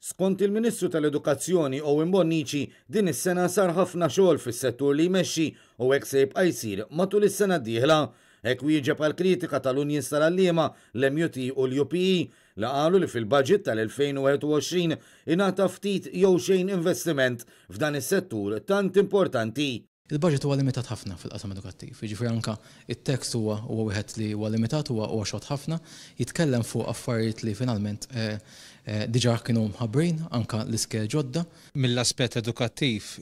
Skont il-Ministru tal-Edukazzjoni Owen Bonnici, din is-sena sar ħafna xogħol fis-settur li jmexxi u hekk se jibqa' jsir matul is-sena d-dieħla. Hekk wieġeb għal kritika tal-Unjons tal-Għalliema, l-MUT u l-UPE li qalu li fil-budget tal-2021 ingħata ftit jew xejn investiment f'dan is-settur tant importanti. Il-budget huwa limitat ħafna fil-qasam edukattiv, jiġifieri anke it-tekst huwa wieħed li huwa limitat huwa xogħol ħafna, jitkellem fuq affarijiet li finalment diġà kienu mħabbrin anke l-iskel ġodda. Mill-aspett edukattiv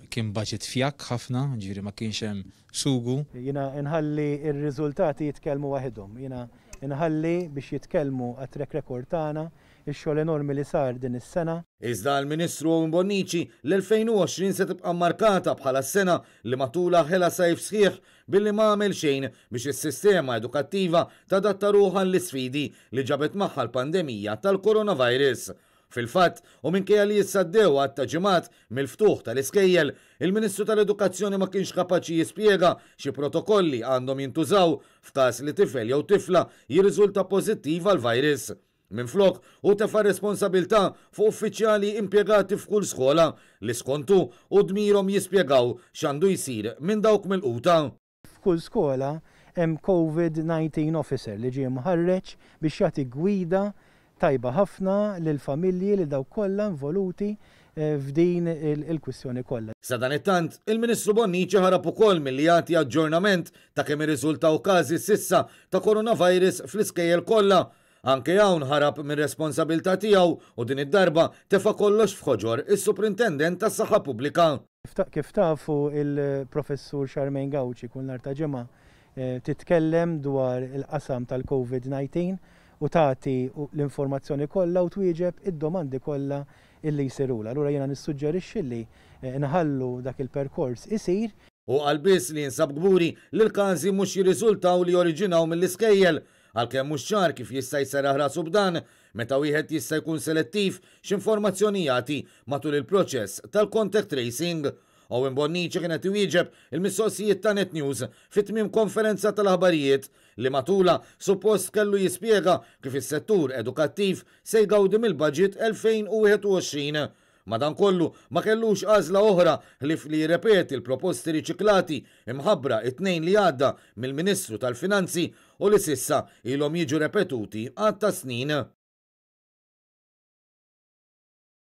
kien budget fjak ħafna, ġifieri ma kienx hemm sugu. Jiena inħalli r-riżultati jitkellmu waħedhom, jiena inħalli biex jitkellmu għat-track record tagħna ix-xogħol enormi li sar din is-sena. Iżda l-Ministru Owen Bonnici l-2020 se tibqa' markata bħala s-sena li matula ħela sajf sħiħ billi ma għamel xejn biex is-sistema edukattiva tadatta ruħha l-isfidi li ġabet magħha l-pandemija tal-coronavirus. Fil-fatt, u minkejja li jissaddew għatta ġimgħat mill-ftuħ tal-iskejjel, il-Ministru tal-Edukazzjoni ma kienx kapaċi jispjega xi protokolli għandhom jintużaw f'każ li tifel jew tifla jirriżulta pożittiv għall-virus. Minflok u tefa' responsabilità fuq uffiċjali impjegati f'kull skola li skontu u dmirhom jispjegaw x'għandu jsir minn dawk mill-quta. F'kull skola hemm COVID-19 officer li ġie mħarreġ biex jagħti gwida tajba ħafna lill-familji li dawk kollha involuti f'din il-kwistjoni kollha. Sa dan it-tant, il-Ministru Bonnici ħarab ukoll milli jagħti aġġornament ta' kemm irriżultaw każi s'issa ta' coronavirus fl-iskejjel kollha. Anke hawn ħarab mir responsabilità tiegħu u din id-darba tefa' kollox f'ħoġor is-Superintendent tas-Saħħa Pubblika. Kif tafu il-Professur Charmaine Gawci kull nhar ta' ġimgħa titkellem dwar il-qasam tal-COVID-19 u tagħti l-informazzjoni kollha u twieġeb id-domandi kollha illi jsirula. Allura jiena nissuġġerixxi li nħallu dak il-perkors isir. U qalbis li jinsab gburi li l-każi mhux jirriżultaw li oriġinaw mill-iskejjel għalkemm mhux ċar kif jista' jseraħ rasu b'dan meta wieħed jista' jkun selettiv x'informazzjoni jagħti matul il-proċess tal-contact tracing. Owen Bonnici kienet iwieġeb il-mistoqsijiet ta' Net News fit-tmiem konferenza tal-aħbarijiet li matula suppost kellu jispjega kif is-settur edukattiv se jgawdi mill-budget 2021. Madankollu ma kellux għażla oħra ħlif li jirrepeti l-proposti riċiklati imħabbra it-tnejn li għadda mill-Ministru tal-Finanzi u li sissa ilhom jiġu repetuti għatta snin.